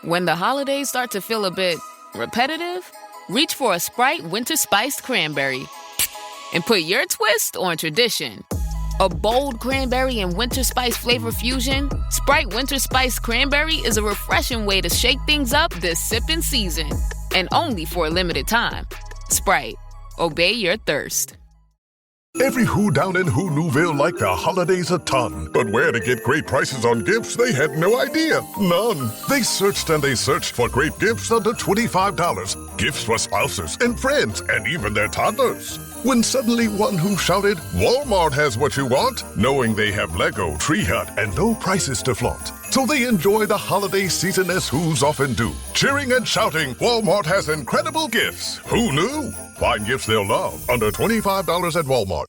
When the holidays start to feel a bit repetitive, reach for a Sprite Winter Spiced Cranberry and put your twist on tradition. A bold cranberry and winter spice flavor fusion, Sprite Winter Spiced Cranberry is a refreshing way to shake things up this sipping season. And only for a limited time. Sprite. Obey your thirst. Every Who down in Who Newville liked the holidays a ton. But where to get great prices on gifts, they had no idea. None. They searched and they searched for great gifts under $25. Gifts for spouses and friends and even their toddlers. When suddenly one Who shouted, Walmart has what you want, knowing they have Lego, Tree Hut, and low prices to flaunt. So they enjoy the holiday season as Who's often do. Cheering and shouting, Walmart has incredible gifts. Who knew? Find gifts they'll love under $25 at Walmart.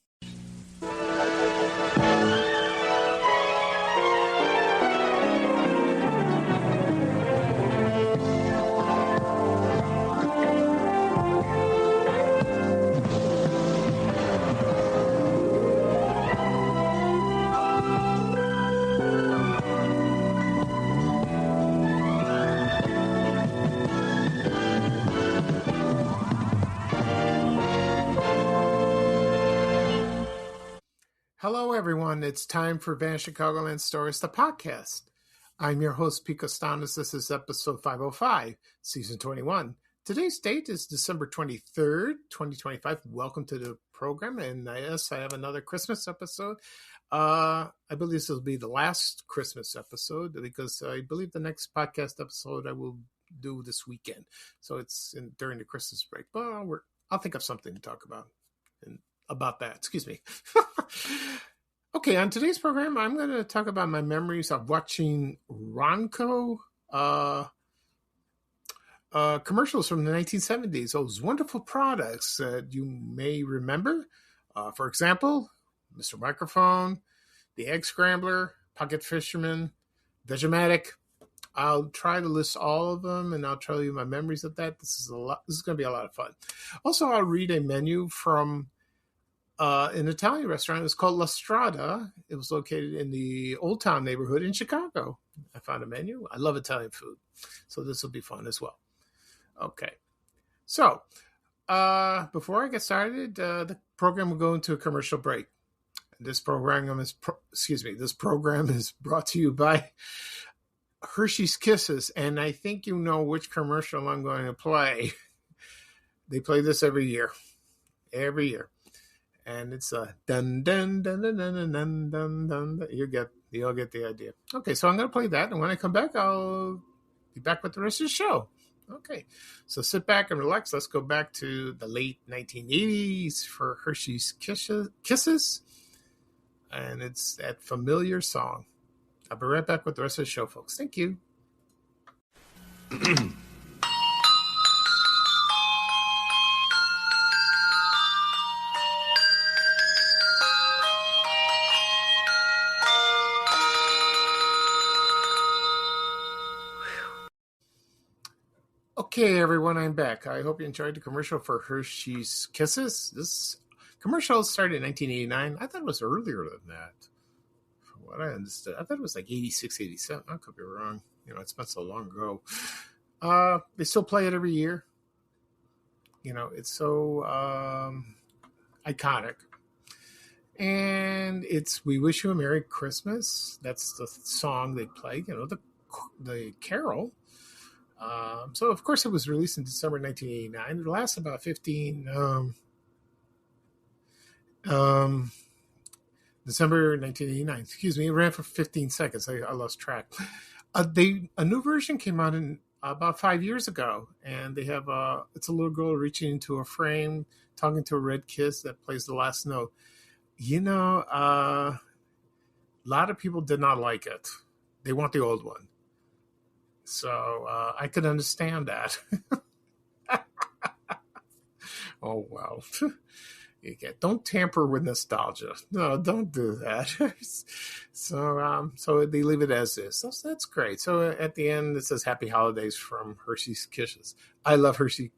Hello, everyone. It's time for Van Chicagoland Stories, the podcast. I'm your host, Pete Costanis. This is episode 505, season 21. Today's date is December 23rd, 2025. Welcome to the program. And yes, I have another Christmas episode. I believe this will be the last Christmas episode because I believe the next podcast episode I will do this weekend. So it's during the Christmas break. But I'll think of something to talk about that. Excuse me. Okay, on today's program, I'm going to talk about my memories of watching Ronco commercials from the 1970s. Those wonderful products that you may remember. For example, Mr. Microphone, the Egg Scrambler, Pocket Fisherman, Vegematic. I'll try to list all of them, and I'll tell you my memories of that. This is going to be a lot of fun. Also, I'll read a menu from an Italian restaurant. It was called La Strada. It was located in the Old Town neighborhood in Chicago. I found a menu. I love Italian food, so this will be fun as well. Okay, so before I get started, the program will go into a commercial break. This program is brought to you by Hershey's Kisses, and I think you know which commercial I'm going to play. They play this every year. And it's a dun dun dun dun dun dun dun dun. You'll get the idea. Okay, so I'm going to play that, and when I come back, I'll be back with the rest of the show. Okay, so sit back and relax. Let's go back to the late 1980s for Hershey's Kisses, and it's that familiar song. I'll be right back with the rest of the show, folks. Thank you. Okay, everyone, I'm back. I hope you enjoyed the commercial for Hershey's Kisses. This commercial started in 1989. I thought it was earlier than that, from what I understood. I thought it was like 86, 87. I could be wrong. It's been so long ago. They still play it every year. It's so iconic. And it's We Wish You a Merry Christmas. That's the song they play, the carol. So, of course, it was released in December 1989. It lasted about December 1989. Excuse me. It ran for 15 seconds. I lost track. A new version came out in about 5 years ago, and they have it's a little girl reaching into a frame, talking to a red kiss that plays the last note. A lot of people did not like it. They want the old one. So I could understand that. Oh, well. Don't tamper with nostalgia. No, don't do that. So they leave it as is. So that's great. So at the end, it says Happy Holidays from Hershey's Kisses. I love Hershey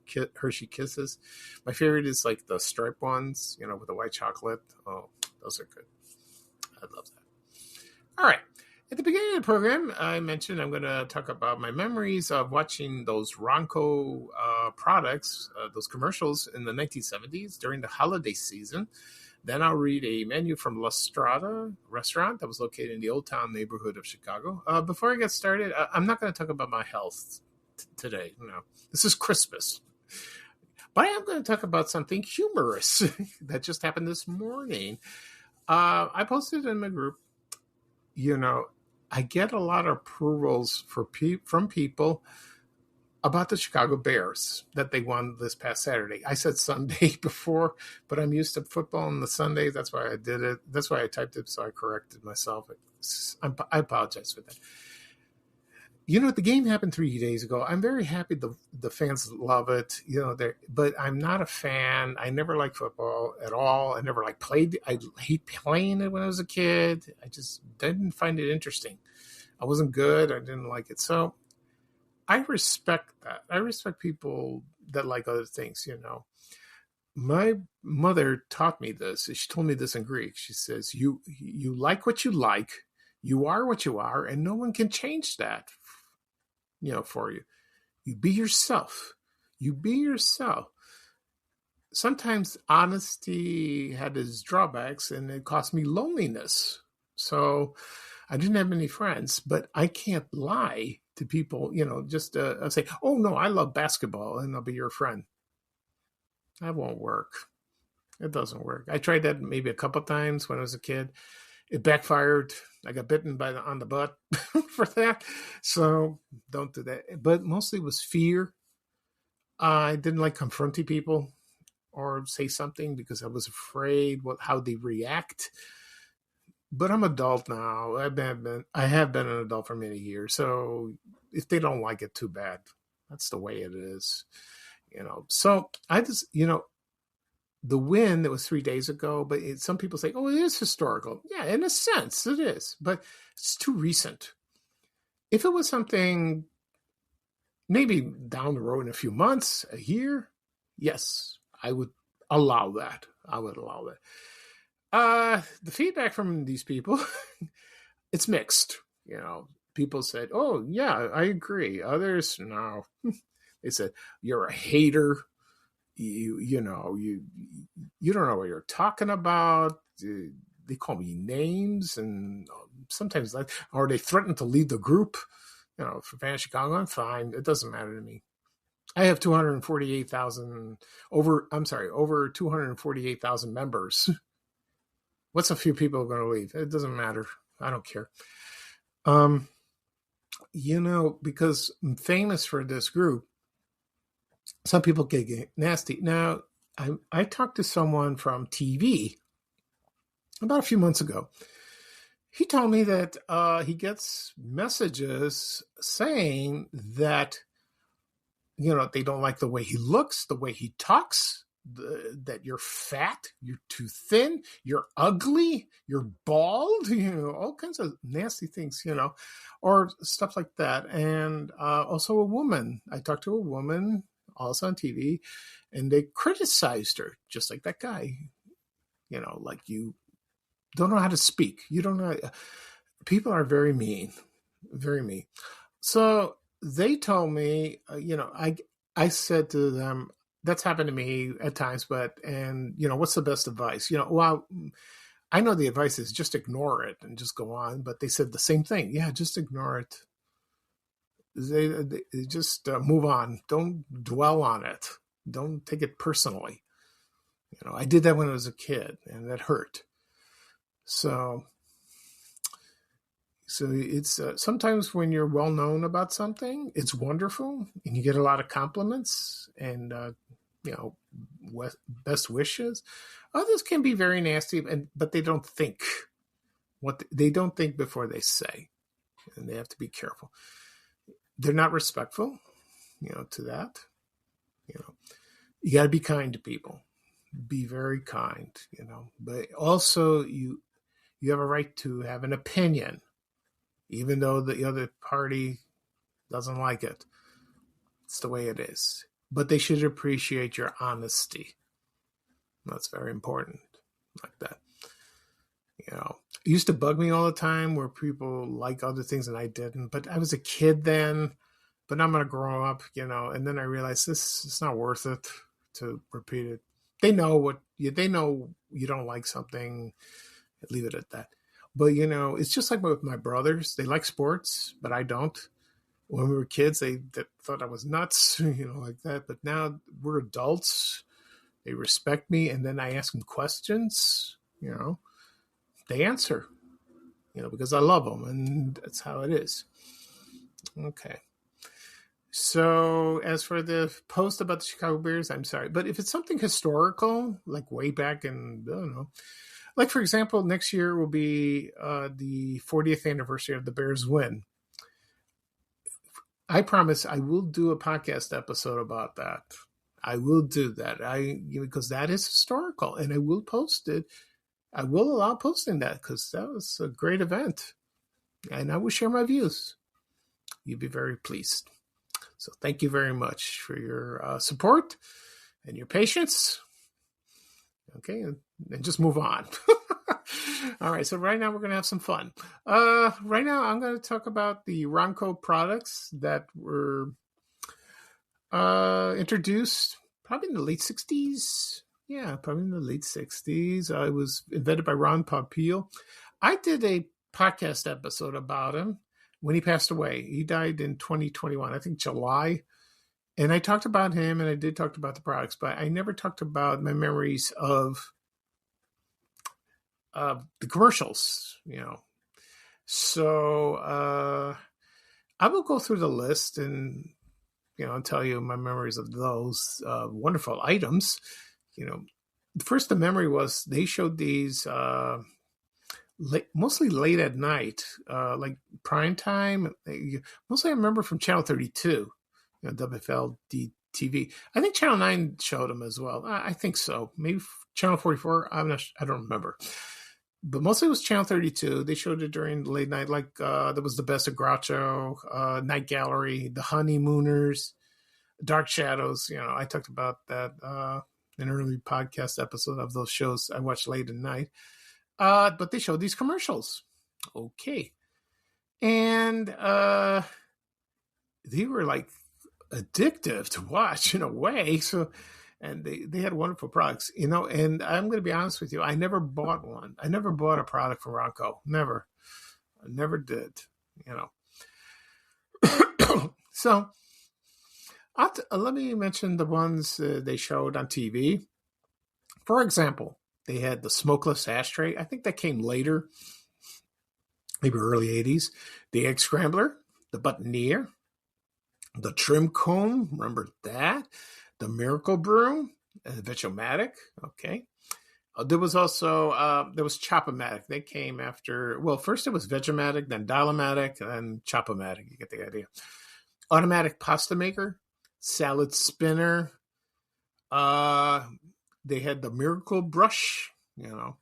Kisses. My favorite is like the striped ones, with the white chocolate. Oh, those are good. I love that. All right. At the beginning of the program, I mentioned I'm going to talk about my memories of watching those Ronco products, those commercials in the 1970s during the holiday season. Then I'll read a menu from La Strada Restaurant that was located in the Old Town neighborhood of Chicago. Before I get started, I'm not going to talk about my health today. No, this is Christmas. But I am going to talk about something humorous that just happened this morning. I posted in my group, I get a lot of approvals from people about the Chicago Bears that they won this past Saturday. I said Sunday before, but I'm used to football on the Sunday. That's why I did it. That's why I typed it, so I corrected myself. I apologize for that. The game happened 3 days ago. I'm very happy the fans love it. But I'm not a fan. I never liked football at all. I never played. I hate playing it when I was a kid. I just didn't find it interesting. I wasn't good. I didn't like it. So I respect that. I respect people that like other things. My mother taught me this. She told me this in Greek. She says, "You like what you like. You are what you are, and no one can change that." For you. You be yourself. You be yourself. Sometimes honesty had its drawbacks, and it cost me loneliness. So I didn't have many friends, but I can't lie to people, just say, "Oh, no, I love basketball," and I'll be your friend. That won't work. It doesn't work. I tried that maybe a couple times when I was a kid. It backfired. I got bitten on the butt for that. So don't do that. But mostly it was fear. I didn't like confronting people or say something because I was afraid how they react. But I'm adult now. I have been an adult for many years. So if they don't like it, too bad. That's the way it is. So I just, the win that was 3 days ago, but some people say, "Oh, it is historical." Yeah, in a sense, it is, but it's too recent. If it was something maybe down the road in a few months, a year, yes, I would allow that. The feedback from these people, it's mixed. People said, "Oh, yeah, I agree." Others, no. They said, "You're a hater. You don't know what you're talking about." They call me names, and sometimes or they threaten to leave the group. For Spanish Chicago, I'm fine. It doesn't matter to me. I have 248,000 over 248,000 members. What's a few people going to leave? It doesn't matter. I don't care. Because I'm famous for this group, some people get nasty. Now, I talked to someone from TV about a few months ago. He told me that he gets messages saying that, they don't like the way he looks, the way he talks, that you're fat, you're too thin, you're ugly, you're bald, all kinds of nasty things, or stuff like that. And also a woman. I talked to a woman also on TV, and they criticized her just like that guy. Like, you don't know how to speak. You don't know. People are very mean, very mean. So they told me, I said to them, that's happened to me at times, and what's the best advice? Well, I know the advice is just ignore it and just go on, but they said the same thing. Yeah, just ignore it. They just move on. Don't dwell on it. Don't take it personally. I did that when I was a kid, and that hurt. So it's sometimes when you're well known about something, it's wonderful, and you get a lot of compliments and best wishes. Others can be very nasty, but they don't think they don't think before they say, and they have to be careful. They're not respectful, to that. You got to be kind to people. Be very kind, but also you have a right to have an opinion, even though the other party doesn't like it. It's the way it is. But they should appreciate your honesty. That's very important, like that. It used to bug me all the time where people like other things and I didn't. But I was a kid then. But now I'm going to grow up, and then I realized this is not worth it to repeat it. They know you don't like something, leave it at that. But, it's just like with my brothers. They like sports, but I don't. When we were kids, they thought I was nuts, like that. But now we're adults. They respect me. And then I ask them questions, they answer, because I love them. And that's how it is. Okay. So as for the post about the Chicago Bears, I'm sorry. But if it's something historical, like way back in, I don't know, like, for example, next year will be the 40th anniversary of the Bears win. I promise I will do a podcast episode about that. I will do that. Because that is historical, and I will post it. I will allow posting that because that was a great event, and I will share my views. You'll be very pleased. So thank you very much for your support and your patience. Okay, and just move on. All right, so right now we're going to have some fun. Right now I'm going to talk about the Ronco products that were introduced probably in the late 60s. Yeah, probably in the late 60s. It was invented by Ron Popeil. I did a podcast episode about him when he passed away. He died in 2021, I think July. And I talked about him, and I did talk about the products, but I never talked about my memories of the commercials, So I will go through the list and, tell you my memories of those wonderful items. First, the memory was they showed these mostly late at night, like prime time. Mostly I remember from Channel 32, WFLD TV. I think Channel 9 showed them as well. I think so. Maybe Channel 44. I don't remember. But mostly it was Channel 32. They showed it during the late night, like there was The Best of Groucho, Night Gallery, The Honeymooners, Dark Shadows. I talked about that in an early podcast episode of those shows I watched late at night. But they showed these commercials. Okay. And they were like addictive to watch in a way. So, and they had wonderful products, and I'm going to be honest with you. I never bought one. I never bought a product from Ronco. Never. I never did, So let me mention the ones they showed on TV. For example, they had the smokeless ashtray. I think that came later, maybe early 80s. The egg scrambler, the buttoneer, the trim comb. Remember that? The Miracle Broom, the Vetchomatic. Okay. There was also, there was Chop-O-Matic. They came after, well, first it was Vegomatic, then Dial-O-Matic, and Chop-O-Matic. You get the idea. Automatic pasta maker, salad spinner. They had the Miracle Brush, not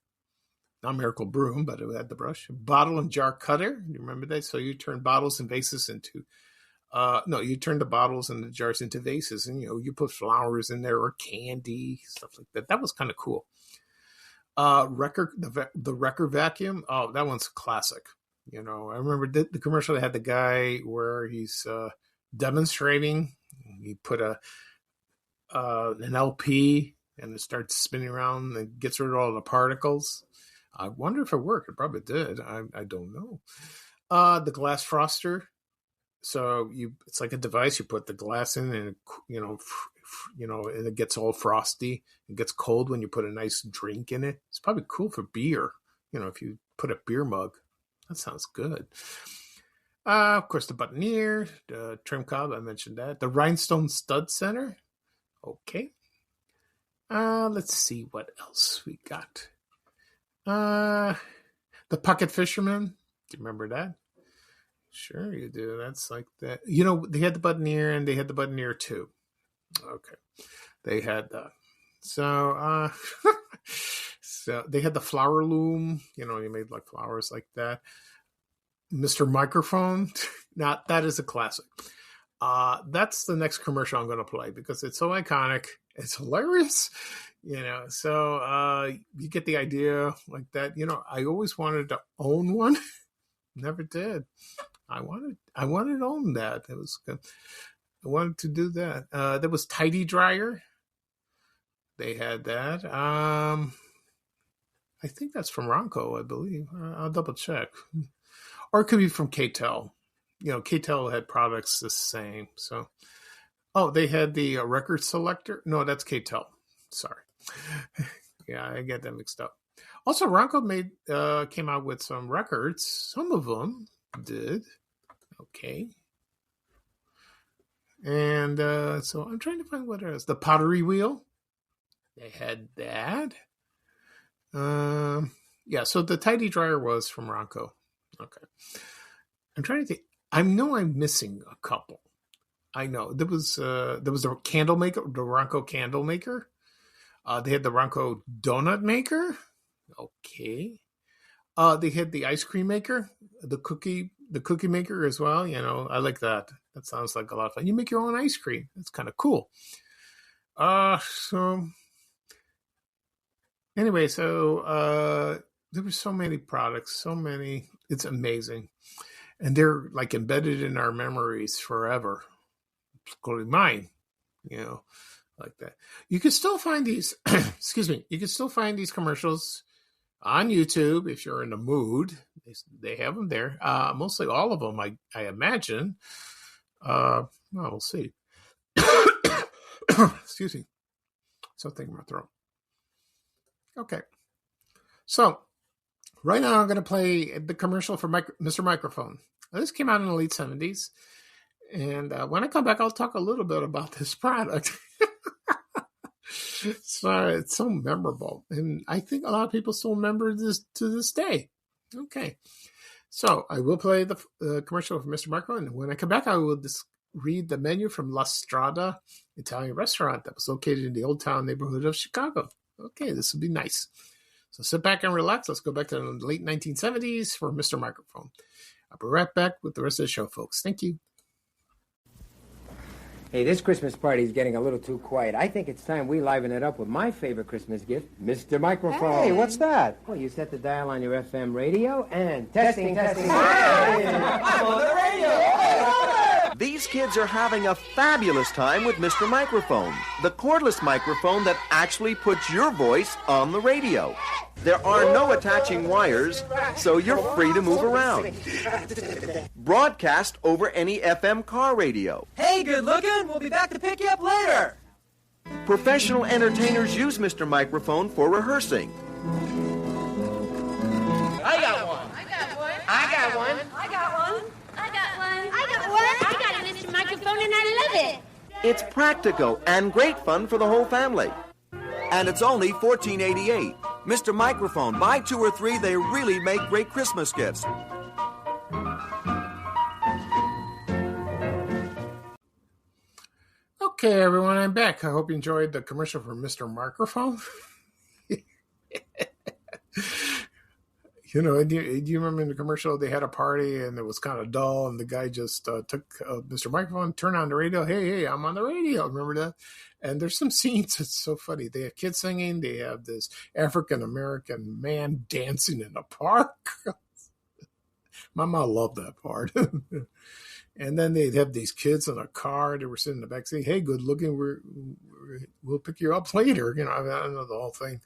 Miracle Broom, but it had the brush. Bottle and jar cutter. You remember that? So you turn bottles and vases into, you turn the bottles and the jars into vases, and, you put flowers in there or candy, stuff like that. That was kind of cool. The Wrecker vacuum. Oh, that one's classic. I remember the commercial that had the guy where he's demonstrating. He put an LP and it starts spinning around and gets rid of all the particles. I wonder if it worked. It probably did. I don't know. The glass froster. So it's like a device. You put the glass in, and and it gets all frosty. It gets cold when you put a nice drink in it. It's probably cool for beer. If you put a beer mug, that sounds good. Of course, the buttoneer, the trim cob. I mentioned that. The rhinestone stud center. Okay. Let's see what else we got. The pocket fisherman. Do you remember that? Sure you do. That's like that. They had the buttoneer and they had the buttoneer 2. Okay. They had that. So, so they had the flower loom. You made like flowers like that. Mr. Microphone. Now, that is a classic. That's the next commercial I'm going to play because it's so iconic. It's hilarious. So you get the idea like that. I always wanted to own one. Never did. I wanted to own that. It was good. I wanted to do that. There was Tidy Dryer. They had that. I think that's from Ronco, I believe. I'll double check. Or it could be from KTEL. KTEL had products the same. So, they had the record selector. No, that's KTEL. Sorry. Yeah, I get that mixed up. Also, Ronco came out with some records. Some of them did. Okay. And so I'm trying to find what else. The Pottery Wheel. They had that. So the Tidy Dryer was from Ronco. Okay. I'm trying to think. I know I'm missing a couple. I know. There was the candle maker, the Ronco candle maker. They had the Ronco donut maker. Okay. They had the ice cream maker, the cookie maker as well. I like that. That sounds like a lot of fun. You make your own ice cream. That's kind of cool. So anyway, there were so many products, so many. It's amazing. And they're like embedded in our memories forever, including mine, like that. You can still find these, excuse me, you can still find these commercials on YouTube if you're in the mood. They have them there. Mostly all of them, I imagine. We'll see. Excuse me. Something in my throat. Okay. So, right now I'm going to play the commercial for Mr. Microphone. Now, this came out in the late 70s. And when I come back, I'll talk a little bit about this product. So it's so memorable. And I think a lot of people still remember this to this day. Okay. So I will play the commercial for Mr. Microphone. And when I come back, I will read the menu from La Strada Italian Restaurant that was located in the Old Town neighborhood of Chicago. Okay, this will be nice. So sit back and relax. Let's go back to the late 1970s for Mr. Microphone. I'll be right back with the rest of the show, folks. Thank you. Hey, this Christmas party is getting a little too quiet. I think it's time we liven it up with my favorite Christmas gift, Mr. Microphone. Hey, what's that? Well, you set the dial on your FM radio and testing. I'm on the radio. These kids are having a fabulous time with Mr. Microphone, the cordless microphone that actually puts your voice on the radio. There are no attaching wires, so you're free to move around. Broadcast over any FM car radio. Hey, good looking. We'll be back to pick you up later. Professional entertainers use Mr. Microphone for rehearsing. I got one. I got one. I got one. I got one. I got one. I got one. I got a Mr. Microphone and I love it. It's practical and great fun for the whole family. And it's only $14.88. Mr. Microphone, buy 2 or 3, they really make great Christmas gifts. Okay, everyone, I'm back. I hope you enjoyed the commercial for Mr. Microphone. Do you remember in the commercial they had a party and it was kind of dull and the guy just took Mr. Microphone, turned on the radio. Hey, I'm on the radio. Remember that? And there's some scenes that's so funny. They have kids singing. They have this African-American man dancing in a park. My mom loved that part. And then they'd have these kids in a car. They were sitting in the back saying, hey, good looking. We'll pick you up later. I don't know the whole thing.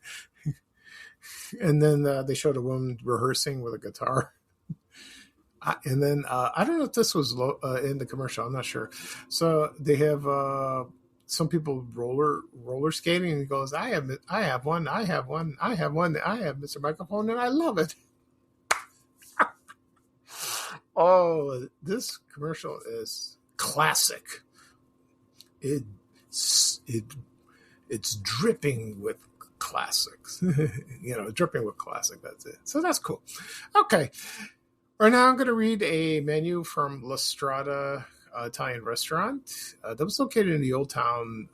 And then they showed a woman rehearsing with a guitar. And then I don't know if this was in the commercial. I'm not sure. So they have some people roller skating, and he goes, I have one, I have Mr. Microphone, and I love it. Oh, this commercial is classic. It's dripping with classics. Dripping with classic. That's it. So that's cool. Okay. Right now I'm going to read a menu from La Strada Italian Restaurant that was located in the Old Town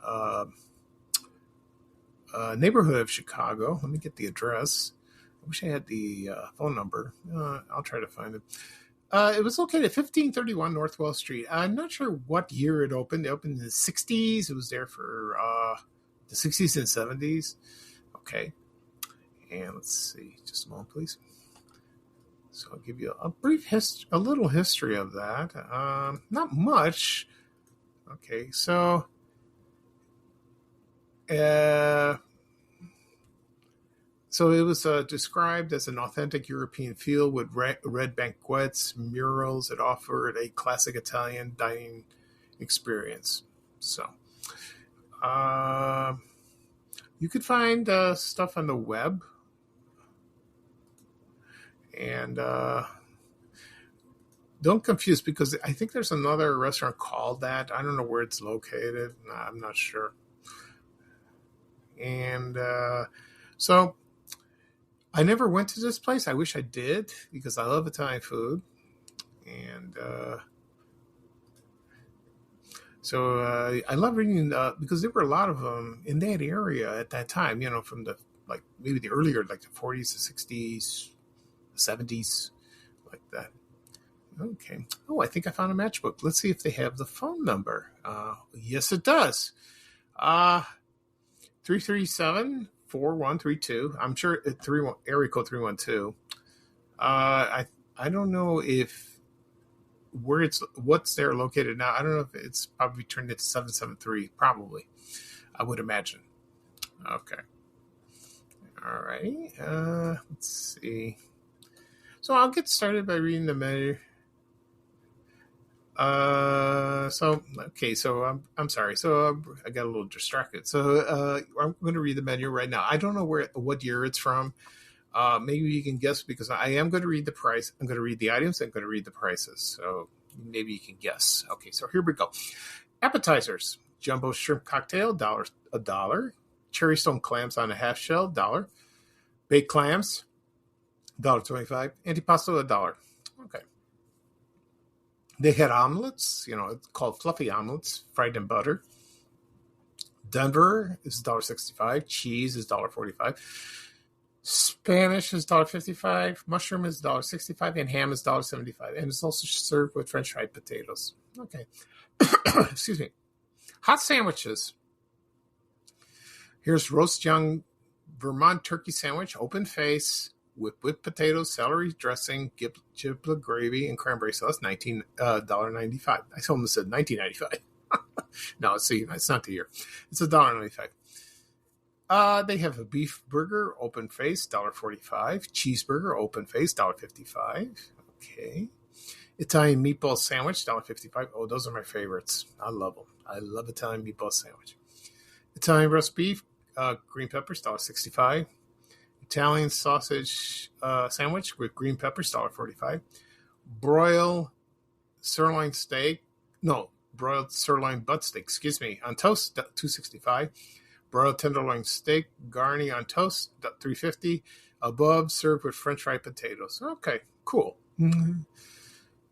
neighborhood of Chicago. Let me get the address. I wish I had the phone number. I'll try to find it. It was located at 1531 North Wells Street. I'm not sure what year it opened. It opened in the 60s. It was there for the 60s and 70s. Okay. And let's see. Just a moment, please. So I'll give you a little history of that. Not much. Okay, so so it was described as an authentic European feel with red banquettes, murals. It offered a classic Italian dining experience. So you could find stuff on the web. And don't confuse, because I think there's another restaurant called that. I don't know where it's located. I'm not sure. And so I never went to this place. I wish I did, because I love Italian food. And so I love reading, because there were a lot of them in that area at that time, from the, like, maybe the earlier, like the 40s, the 60s, 70s, like that. Okay. Oh, I think I found a matchbook. Let's see if they have the phone number. Yes, it does. 337-4132. I'm sure area code 312. I don't know if what's there located now. I don't know if it's probably turned into 773. Probably, I would imagine. Okay. All right. Let's see. So I'll get started by reading the menu. So I'm sorry. So I got a little distracted. So I'm going to read the menu right now. I don't know what year it's from. Maybe you can guess, because I am going to read the price. I'm going to read the items. I'm going to read the prices. So maybe you can guess. Okay, so here we go. Appetizers: jumbo shrimp cocktail, $1. Cherry stone clams on a half shell, $1. Baked clams, $1.25. Antipasto, $1. Okay. They had omelets, it's called fluffy omelets, fried in butter. Denver is $1.65. Cheese is $1.45. Spanish is $1.55. Mushroom is $1.65. And ham is $1.75. And it's also served with French fried potatoes. Okay. Excuse me. Hot sandwiches. Here's roast young Vermont turkey sandwich, open face, with potatoes, celery dressing, giblet gravy, and cranberry sauce, $19.95. I almost said $19.95. No, see, it's not the year. It's $1.95. They have a beef burger, open face, $1.45. Cheeseburger, open face, $1.55. Okay. Italian meatball sandwich, $1.55. Oh, those are my favorites. I love them. I love Italian meatball sandwich. Italian roast beef, green peppers, $1.65. Italian sausage sandwich with green peppers, $1.45. Broiled sirloin butt steak, on toast, $2.65. Broiled tenderloin steak, garni on toast, $3.50. Above, served with French fried potatoes. Okay, cool. Mm-hmm.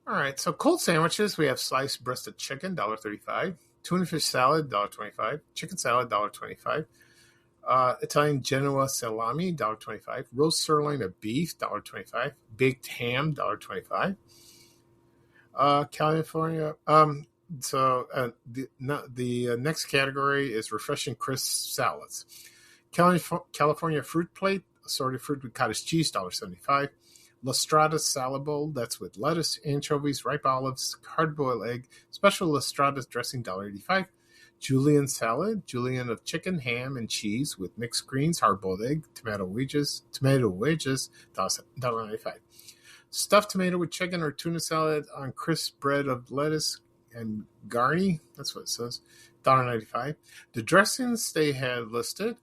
All right, so cold sandwiches, we have sliced breasted chicken, $1.35. Tuna fish salad, $1.25. Chicken salad, $1.25. Italian Genoa salami, $1.25. Roast sirloin of beef, $1.25. Baked ham, $1.25. California. The next category is refreshing crisp salads. California fruit plate, assorted fruit with cottage cheese, $1.75. La Strada salad bowl, that's with lettuce, anchovies, ripe olives, hard-boiled egg, special La Strada dressing, $1.85. Julienne salad, julienne of chicken, ham, and cheese with mixed greens, hard-boiled egg, tomato wedges, $1.95. Stuffed tomato with chicken or tuna salad on crisp bread of lettuce and garni, that's what it says, $1.95. The dressings they had listed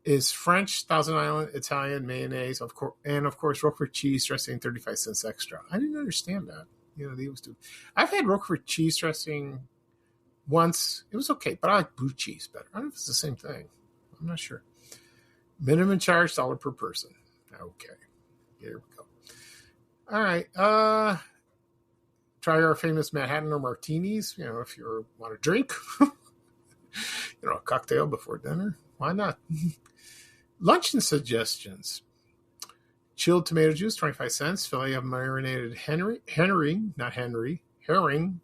is French, Thousand Island, Italian, mayonnaise, of course, Roquefort cheese dressing, 35 cents extra. I didn't understand that. They used to. I've had Roquefort cheese dressing once. It was okay, but I like blue cheese better. I don't know if it's the same thing. I'm not sure. Minimum charge, $1 per person. Okay. Here we go. All right. Try our famous Manhattan or martinis, if you want to drink. A cocktail before dinner. Why not? Luncheon suggestions. Chilled tomato juice, 25 cents. Filet of marinated herring,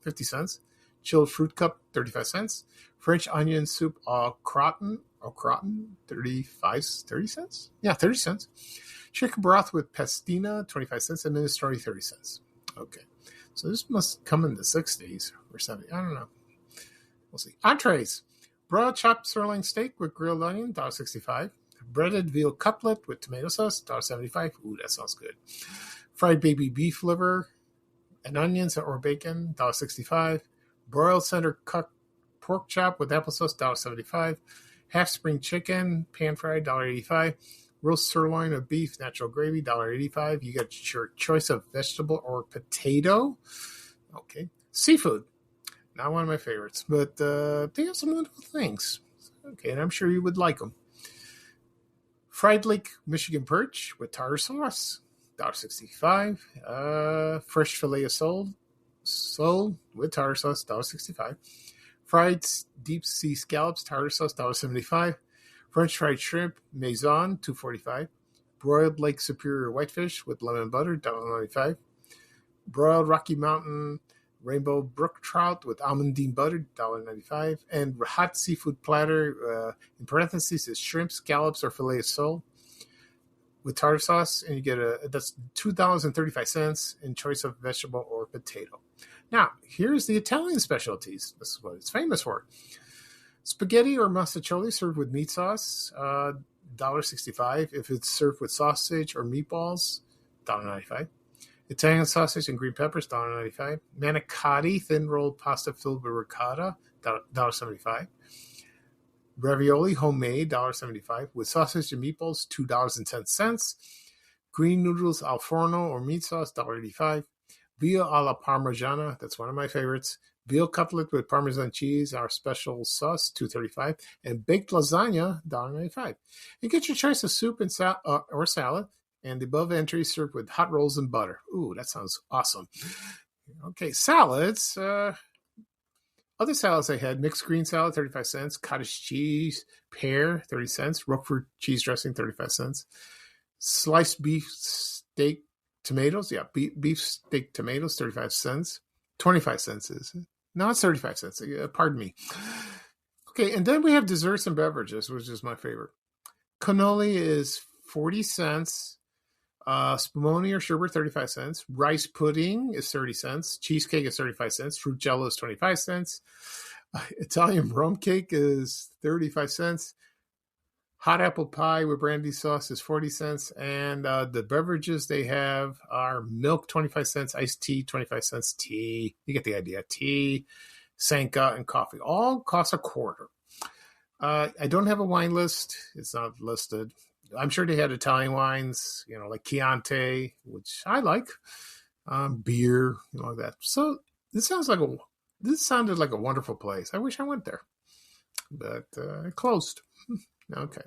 50 cents. chilled fruit cup, 35 cents. French onion soup au gratin, 30 cents? Yeah, 30 cents. Chicken broth with pastina, 25 cents. And minestrone, 30 cents. Okay. So this must come in the 60s or 70s. I don't know. We'll see. Entrees. Broiled chopped sirloin steak with grilled onion, $1.65. Breaded veal cutlet with tomato sauce, $1.75. Ooh, that sounds good. Fried baby beef liver and onions or bacon, $1.65. Broiled center cut pork chop with applesauce, $1.75. Half spring chicken, pan fried, $1.85. Roast sirloin of beef, natural gravy, $1.85. You get your choice of vegetable or potato. Okay. Seafood. Not one of my favorites, but they have some wonderful things. Okay, and I'm sure you would like them. Fried Lake Michigan perch with tartar sauce, $1.65. Fresh filet of sole with tartar sauce, $1.65. Fried deep sea scallops, tartar sauce, $1.75. French fried shrimp, maison, $2.45. Broiled Lake Superior whitefish with lemon butter, $1.95. Broiled Rocky Mountain Rainbow Brook trout with almondine butter, $1.95. And hot seafood platter, in parentheses, is shrimp, scallops, or filet of sole with tartar sauce. And you get that's $2.35 in choice of vegetable or potato. Now, here's the Italian specialties. This is what it's famous for. Spaghetti or masticholi served with meat sauce, $1.65. If it's served with sausage or meatballs, $1.95. Italian sausage and green peppers, $1.95. Manicotti, thin rolled pasta filled with ricotta, $1.75. Ravioli, homemade, $1.75. With sausage and meatballs, $2.10. Green noodles al forno or meat sauce, $1.85. Veal alla parmigiana, that's one of my favorites. Veal cutlet with Parmesan cheese, our special sauce, $2.35. And baked lasagna, $1.95. You get your choice of soup and or salad. And the above entry served with hot rolls and butter. Ooh, that sounds awesome. Okay, salads. Other salads I had, mixed green salad, 35 cents. Cottage cheese, pear, 30 cents. Roquefort cheese dressing, 35 cents. Sliced beef steak tomatoes. Yeah, beef steak tomatoes, 35 cents. 25 cents is it? No, it's 35 cents. Pardon me. Okay, and then we have desserts and beverages, which is my favorite. Cannoli is 40 cents. Spumoni or sherbet, 35 cents. Rice pudding is 30 cents. Cheesecake is 35 cents. Fruit jello is 25 cents. Italian rum cake is 35 cents. Hot apple pie with brandy sauce is 40 cents. And the beverages they have are milk, 25 cents. Iced tea, 25 cents. Tea. You get the idea. Tea, Sanka, and coffee. All cost a quarter. I don't have a wine list. It's not listed. I'm sure they had Italian wines, like Chianti, which I like, beer, like that. So this sounded like a wonderful place. I wish I went there, but it closed. Okay.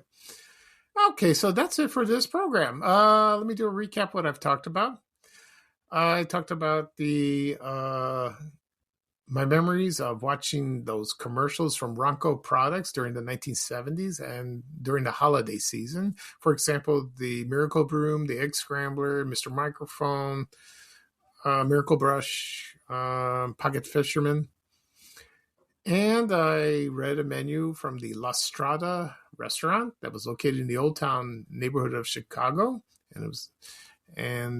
So that's it for this program. Let me do a recap of what I've talked about. I talked about my memories of watching those commercials from Ronco products during the 1970s and during the holiday season. For example, the Miracle Broom, the Egg Scrambler, Mr. Microphone, Miracle Brush, Pocket Fisherman. And I read a menu from the La Strada restaurant that was located in the Old Town neighborhood of Chicago. And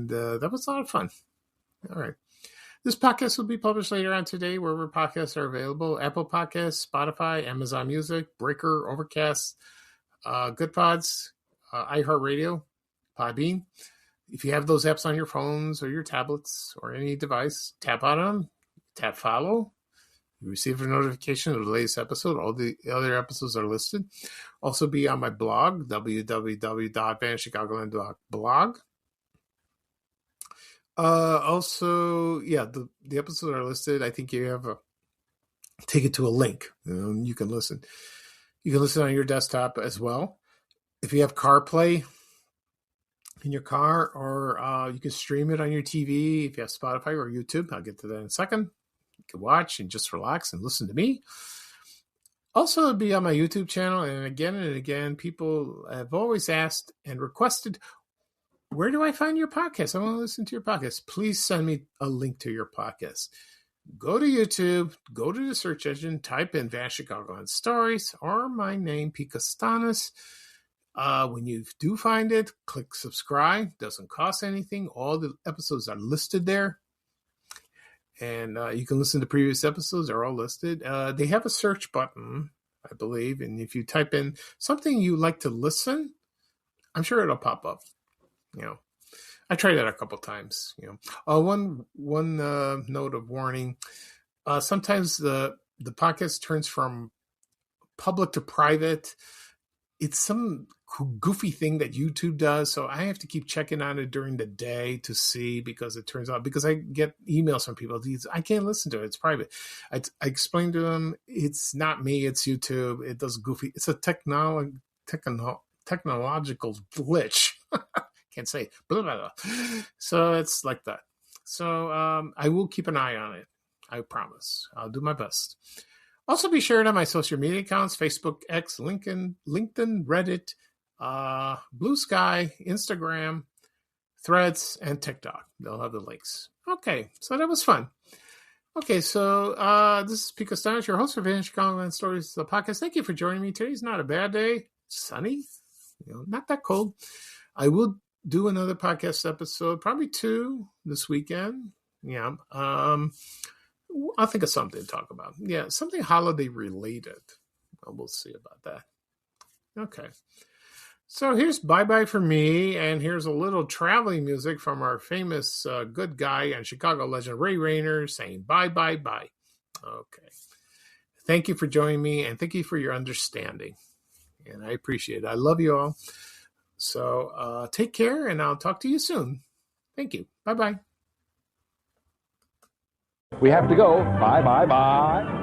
that was a lot of fun. All right. This podcast will be published later on today, wherever podcasts are available. Apple Podcasts, Spotify, Amazon Music, Breaker, Overcast, Good Pods, iHeartRadio, Podbean. If you have those apps on your phones or your tablets or any device, tap on them, tap follow. You receive a notification of the latest episode. All the other episodes are listed. Also be on my blog, www.vanchicagoland.blog. The episodes are listed. I think you have take it to a link. You can listen. You can listen on your desktop as well. If you have CarPlay in your car, or you can stream it on your TV. If you have Spotify or YouTube, I'll get to that in a second. You can watch and just relax and listen to me. Also, it'll be on my YouTube channel. And again, people have always asked and requested, where do I find your podcast? I want to listen to your podcast. Please send me a link to your podcast. go to YouTube, go to the search engine, type in Van Chicagoland Stories or my name, Pete Costanis. When you do find it, click subscribe. Doesn't cost anything. All the episodes are listed there. And you can listen to previous episodes. They're all listed. They have a search button, I believe. And if you type in something you like to listen, I'm sure it'll pop up. I tried that a couple times. One note of warning: sometimes the podcast turns from public to private. It's some goofy thing that YouTube does, so I have to keep checking on it during the day to see, because it turns out, because I get emails from people, I can't listen to it. It's private. I explained to them, it's not me, it's YouTube. It does goofy. It's a technological glitch. Can't say blah, blah, blah. So it's like that. So I will keep an eye on it. I promise. I'll do my best. Also, be sure to my social media accounts: Facebook, X, LinkedIn, Reddit, Blue Sky, Instagram, Threads, and TikTok. They'll have the links. Okay, so that was fun. Okay, so this is Pete Costanis, your host for Van Chicagoland Stories, the podcast. Thank you for joining me. Today's not a bad day. Sunny, not that cold. I will do another podcast episode, probably 2 this weekend. Yeah. I'll think of something to talk about. Yeah, something holiday related. We'll see about that. Okay. So here's bye-bye for me, and here's a little traveling music from our famous good guy and Chicago legend Ray Rayner saying bye, bye, bye. Okay. Thank you for joining me, and thank you for your understanding. And I appreciate it. I love you all. So take care, and I'll talk to you soon. Thank you. Bye-bye. We have to go. Bye, bye, bye.